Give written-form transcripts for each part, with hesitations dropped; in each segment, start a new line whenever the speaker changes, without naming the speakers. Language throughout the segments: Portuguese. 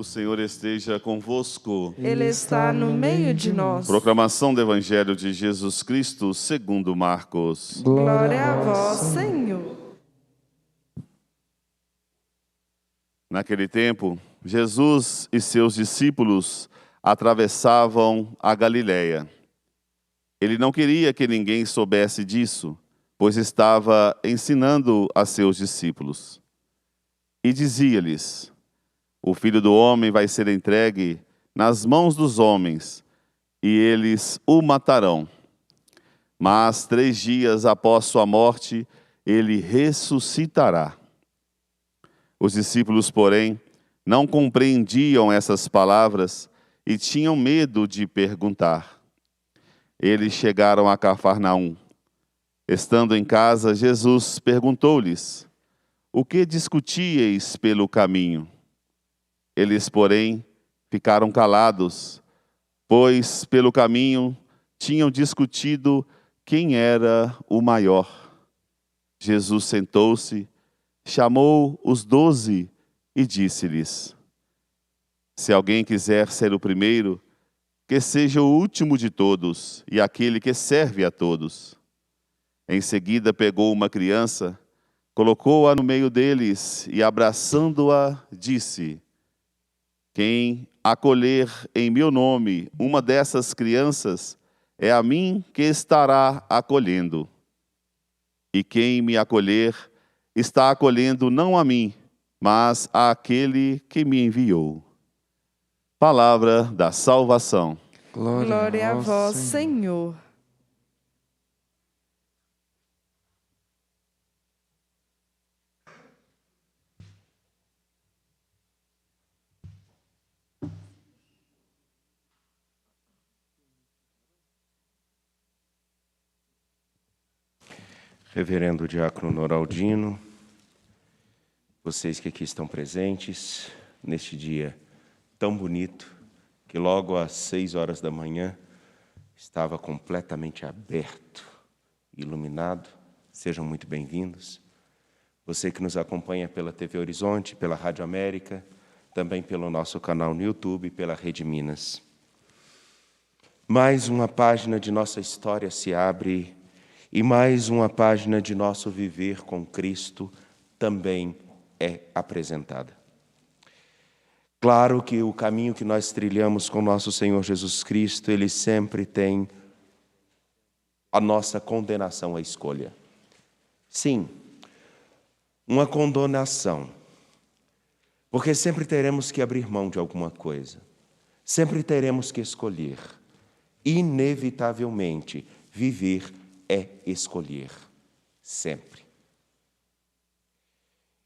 O Senhor esteja convosco.
Ele está no meio de nós.
Proclamação do Evangelho de Jesus Cristo segundo Marcos.
Glória a vós, Senhor.
Naquele tempo, Jesus e seus discípulos atravessavam a Galiléia. Ele não queria que ninguém soubesse disso, pois estava ensinando a seus discípulos. E dizia-lhes: o Filho do Homem vai ser entregue nas mãos dos homens, e eles o matarão. Mas 3 dias após sua morte, ele ressuscitará. Os discípulos, porém, não compreendiam essas palavras e tinham medo de perguntar. Eles chegaram a Cafarnaum. Estando em casa, Jesus perguntou-lhes: o que discutíeis pelo caminho? Eles, porém, ficaram calados, pois pelo caminho tinham discutido quem era o maior. Jesus sentou-se, chamou os 12 e disse-lhes: se alguém quiser ser o primeiro, que seja o último de todos e aquele que serve a todos. Em seguida pegou uma criança, colocou-a no meio deles e, abraçando-a, disse: quem acolher em meu nome uma dessas crianças, é a mim que estará acolhendo. E quem me acolher, está acolhendo não a mim, mas àquele que me enviou. Palavra da salvação.
Glória a vós, Senhor.
Reverendo Diácono Noraldino, vocês que aqui estão presentes, neste dia tão bonito, que logo às 6 horas da manhã estava completamente aberto, iluminado, sejam muito bem-vindos. Você que nos acompanha pela TV Horizonte, pela Rádio América, também pelo nosso canal no YouTube e pela Rede Minas. Mais uma página de nossa história se abre e mais uma página de nosso viver com Cristo também é apresentada. Claro que o caminho que nós trilhamos com nosso Senhor Jesus Cristo, ele sempre tem a nossa condenação à escolha. Sim, uma condenação, porque sempre teremos que abrir mão de alguma coisa, sempre teremos que escolher. Inevitavelmente, viver é escolher, sempre.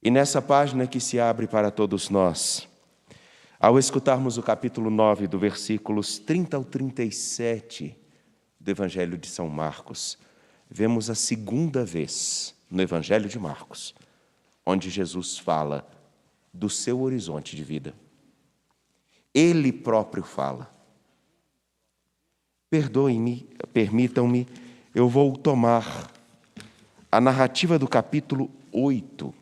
E nessa página que se abre para todos nós, ao escutarmos o capítulo 9, do versículos 30 ao 37 do Evangelho de São Marcos, vemos a segunda vez no Evangelho de Marcos, onde Jesus fala do seu horizonte de vida. Ele próprio fala. Perdoem-me, permitam-me, eu vou tomar a narrativa do capítulo 8,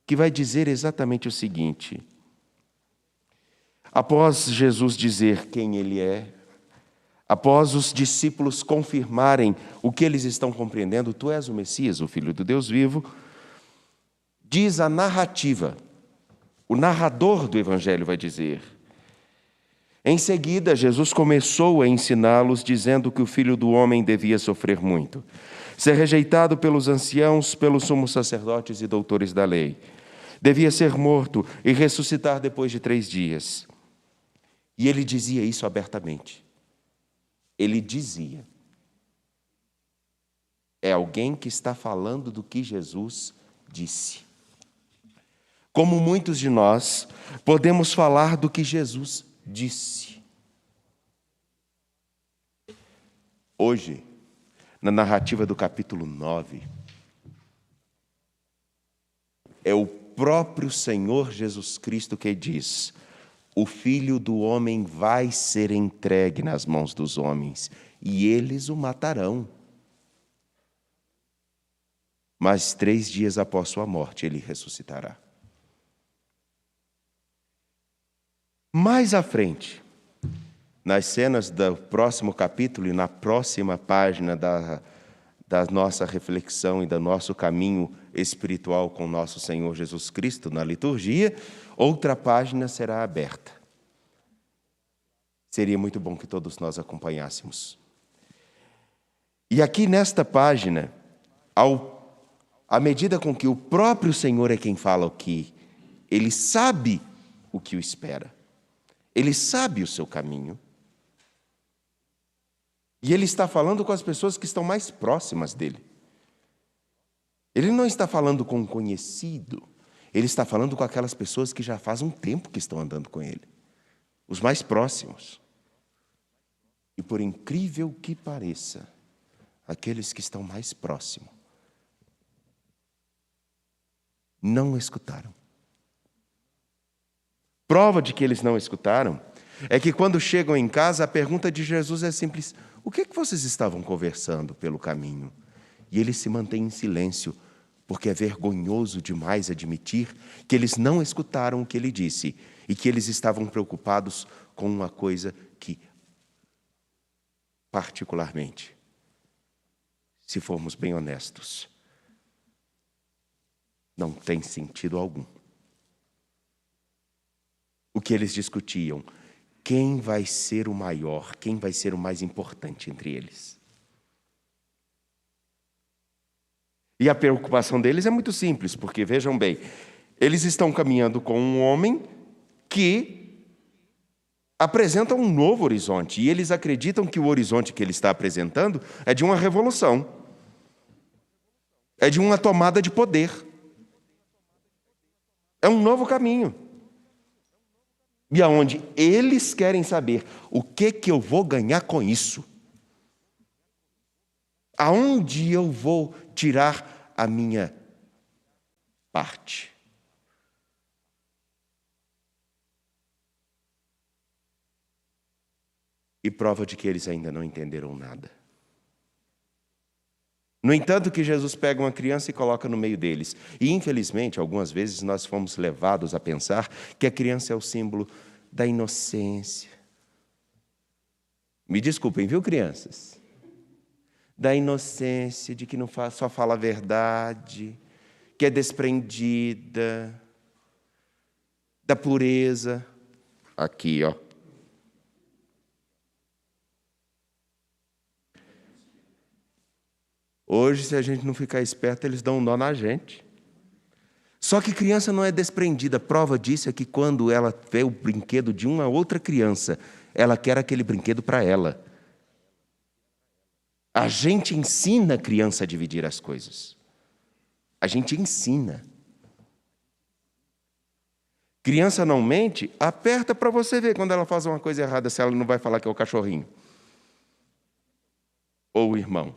que vai dizer exatamente o seguinte: após Jesus dizer quem ele é, após os discípulos confirmarem o que eles estão compreendendo, tu és o Messias, o Filho do Deus vivo, diz a narrativa, o narrador do Evangelho vai dizer: em seguida, Jesus começou a ensiná-los, dizendo que o Filho do Homem devia sofrer muito, ser rejeitado pelos anciãos, pelos sumos sacerdotes e doutores da lei. Devia ser morto e ressuscitar depois de 3 dias. E ele dizia isso abertamente. Ele dizia. É alguém que está falando do que Jesus disse. Como muitos de nós, podemos falar do que Jesus disse. Hoje, na narrativa do capítulo 9, é o próprio Senhor Jesus Cristo que diz: o Filho do Homem vai ser entregue nas mãos dos homens, e eles o matarão. Mas 3 dias após sua morte, ele ressuscitará. Mais à frente, nas cenas do próximo capítulo e na próxima página da nossa reflexão e do nosso caminho espiritual com nosso Senhor Jesus Cristo na liturgia, outra página será aberta. Seria muito bom que todos nós acompanhássemos. E aqui nesta página, à medida com que o próprio Senhor é quem fala o que, Ele sabe o que o espera. Ele sabe o seu caminho. E Ele está falando com as pessoas que estão mais próximas dEle. Ele não está falando com um conhecido. Ele está falando com aquelas pessoas que já faz um tempo que estão andando com Ele. Os mais próximos. E por incrível que pareça, aqueles que estão mais próximos não escutaram. Prova de que eles não escutaram é que quando chegam em casa, a pergunta de Jesus é simples: o que vocês estavam conversando pelo caminho? E eles se mantêm em silêncio, porque é vergonhoso demais admitir que eles não escutaram o que ele disse e que eles estavam preocupados com uma coisa que, particularmente, se formos bem honestos, não tem sentido algum. O que eles discutiam: quem vai ser o maior, quem vai ser o mais importante entre eles? E a preocupação deles é muito simples, porque, vejam bem, eles estão caminhando com um homem que apresenta um novo horizonte, e eles acreditam que o horizonte que ele está apresentando é de uma revolução, é de uma tomada de poder, é um novo caminho. E aonde eles querem saber o que eu vou ganhar com isso? Aonde eu vou tirar a minha parte? E prova de que eles ainda não entenderam nada. No entanto, que Jesus pega uma criança e coloca no meio deles. E, infelizmente, algumas vezes nós fomos levados a pensar que a criança é o símbolo da inocência. Me desculpem, viu, crianças? Da inocência, de que não só fala a verdade, que é desprendida, da pureza. Aqui, ó. Hoje, se a gente não ficar esperto, eles dão um nó na gente. Só que criança não é desprendida. Prova disso é que quando ela vê o brinquedo de uma outra criança, ela quer aquele brinquedo para ela. A gente ensina a criança a dividir as coisas. A gente ensina. Criança não mente, aperta para você ver quando ela faz uma coisa errada, se ela não vai falar que é o cachorrinho. Ou o irmão.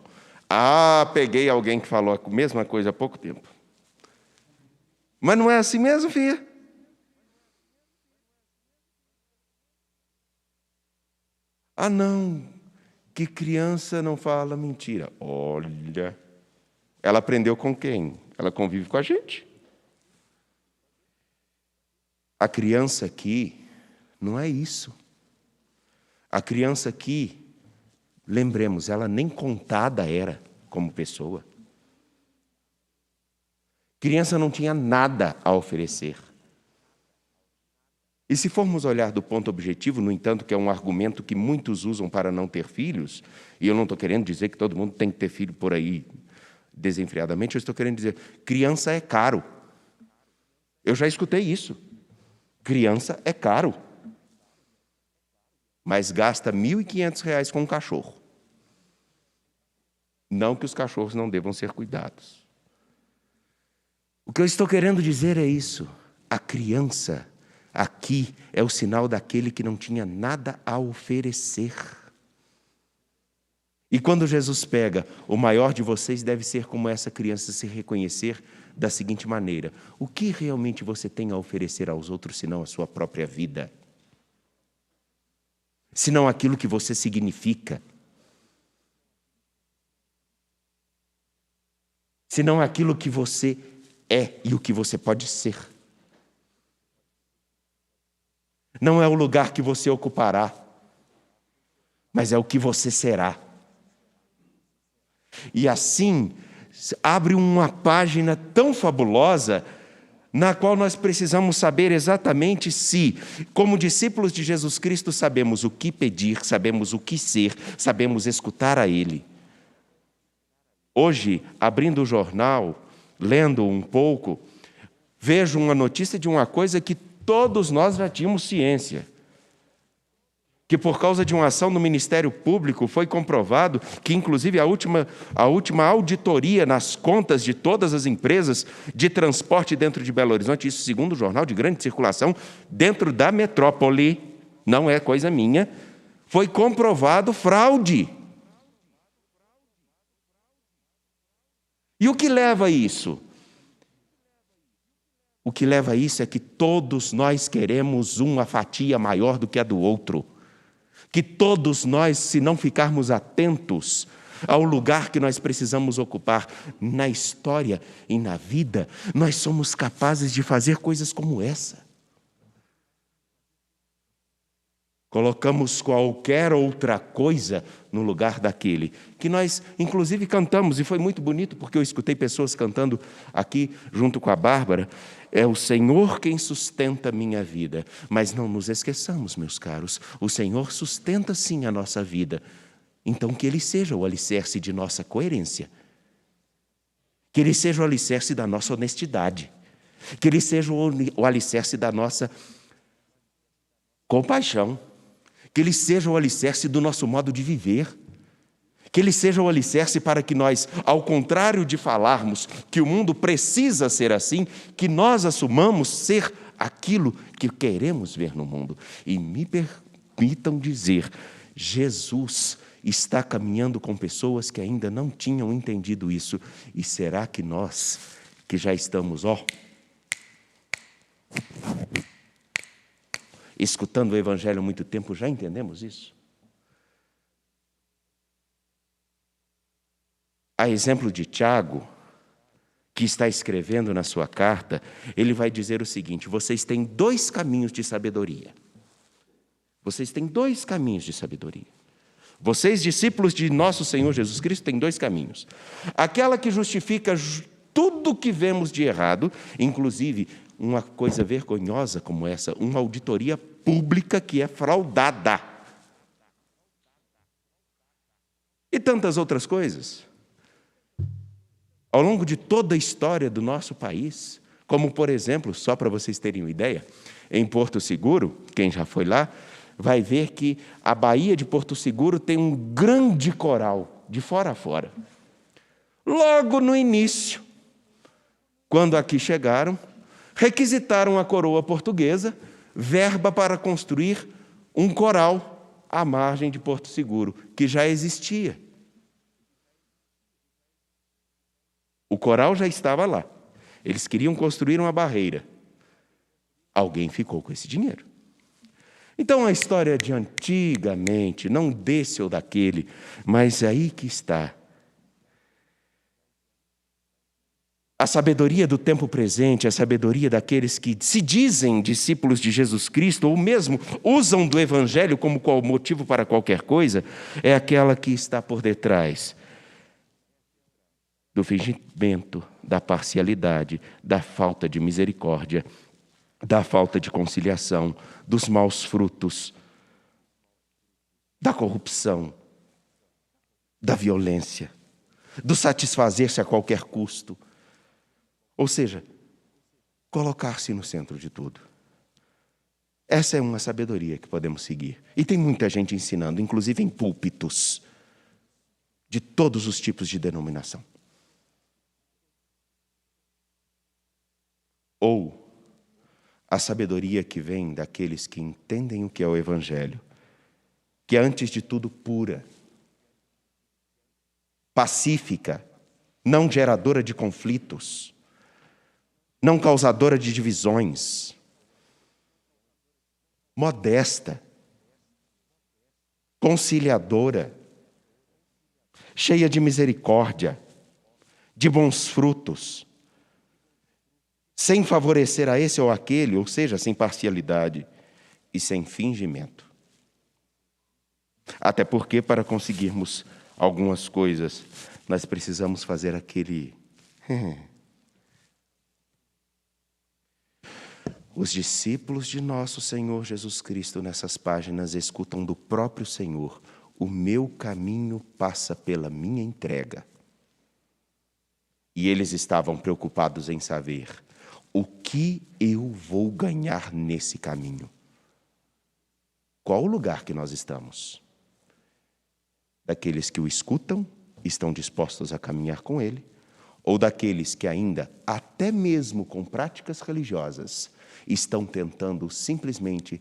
Ah, peguei alguém que falou a mesma coisa há pouco tempo. Mas não é assim mesmo, filha? Ah, não, que criança não fala mentira. Olha, ela aprendeu com quem? Ela convive com a gente. A criança aqui não é isso. A criança aqui, lembremos, ela nem contada era como pessoa. Criança não tinha nada a oferecer. E se formos olhar do ponto objetivo, no entanto, que é um argumento que muitos usam para não ter filhos, e eu não estou querendo dizer que todo mundo tem que ter filho por aí desenfreadamente, eu estou querendo dizer, criança é caro. Eu já escutei isso. Criança é caro. Mas gasta R$ 1.500 com um cachorro. Não que os cachorros não devam ser cuidados. O que eu estou querendo dizer é isso. A criança aqui é o sinal daquele que não tinha nada a oferecer. E quando Jesus pega, o maior de vocês deve ser como essa criança, se reconhecer da seguinte maneira: o que realmente você tem a oferecer aos outros, senão a sua própria vida? Senão aquilo que você significa? Senão aquilo que você é e o que você pode ser? Não é o lugar que você ocupará, mas é o que você será. E assim, abre uma página tão fabulosa, na qual nós precisamos saber exatamente se, como discípulos de Jesus Cristo, sabemos o que pedir, sabemos o que ser, sabemos escutar a Ele. Hoje, abrindo o jornal, lendo um pouco, vejo uma notícia de uma coisa que todos nós já tínhamos ciência. Que por causa de uma ação do Ministério Público foi comprovado que, inclusive, a última auditoria nas contas de todas as empresas de transporte dentro de Belo Horizonte, isso segundo o jornal de grande circulação, dentro da metrópole, não é coisa minha, foi comprovado fraude. E o que leva a isso? O que leva a isso é que todos nós queremos uma fatia maior do que a do outro. Que todos nós, se não ficarmos atentos ao lugar que nós precisamos ocupar na história e na vida, nós somos capazes de fazer coisas como essa. Colocamos qualquer outra coisa no lugar daquele, que nós, inclusive, cantamos, e foi muito bonito, porque eu escutei pessoas cantando aqui, junto com a Bárbara, é o Senhor quem sustenta a minha vida. Mas não nos esqueçamos, meus caros, o Senhor sustenta sim a nossa vida. Então que Ele seja o alicerce de nossa coerência, que Ele seja o alicerce da nossa honestidade, que Ele seja o alicerce da nossa compaixão, que Ele seja o alicerce do nosso modo de viver, que Ele seja o alicerce para que nós, ao contrário de falarmos que o mundo precisa ser assim, que nós assumamos ser aquilo que queremos ver no mundo. E me permitam dizer, Jesus está caminhando com pessoas que ainda não tinham entendido isso. E será que nós, que já estamos, escutando o Evangelho há muito tempo, já entendemos isso? A exemplo de Tiago, que está escrevendo na sua carta, ele vai dizer o seguinte: vocês têm 2 caminhos de sabedoria. Vocês têm 2 caminhos de sabedoria. Vocês, discípulos de nosso Senhor Jesus Cristo, têm 2 caminhos. Aquela que justifica tudo o que vemos de errado, inclusive uma coisa vergonhosa como essa, uma auditoria pública que é fraudada. E tantas outras coisas. Ao longo de toda a história do nosso país, como, por exemplo, só para vocês terem uma ideia, em Porto Seguro, quem já foi lá, vai ver que a Baía de Porto Seguro tem um grande coral, de fora a fora. Logo no início, quando aqui chegaram, requisitaram a coroa portuguesa verba para construir um coral à margem de Porto Seguro, que já existia. O coral já estava lá. Eles queriam construir uma barreira. Alguém ficou com esse dinheiro. Então, a história de antigamente, não desse ou daquele, mas aí que está. A sabedoria do tempo presente, a sabedoria daqueles que se dizem discípulos de Jesus Cristo, ou mesmo usam do Evangelho como motivo para qualquer coisa, é aquela que está por detrás do fingimento, da parcialidade, da falta de misericórdia, da falta de conciliação, dos maus frutos, da corrupção, da violência, do satisfazer-se a qualquer custo. Ou seja, colocar-se no centro de tudo. Essa é uma sabedoria que podemos seguir. E tem muita gente ensinando, inclusive em púlpitos, de todos os tipos de denominação. Ou a sabedoria que vem daqueles que entendem o que é o Evangelho, que é, antes de tudo, pura, pacífica, não geradora de conflitos, não causadora de divisões, modesta, conciliadora, cheia de misericórdia, de bons frutos, sem favorecer a esse ou aquele, ou seja, sem parcialidade, e sem fingimento. Até porque, para conseguirmos algumas coisas, nós precisamos fazer aquele... Os discípulos de nosso Senhor Jesus Cristo, nessas páginas, escutam do próprio Senhor: o meu caminho passa pela minha entrega. E eles estavam preocupados em saber: o que eu vou ganhar nesse caminho? Qual o lugar que nós estamos? Daqueles que o escutam, estão dispostos a caminhar com ele, ou daqueles que ainda, até mesmo com práticas religiosas, estão tentando simplesmente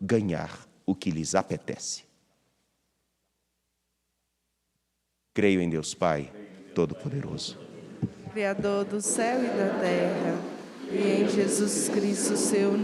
ganhar o que lhes apetece? Creio em Deus Pai Todo-Poderoso,
Criador do céu e da terra, e em Jesus Cristo, seu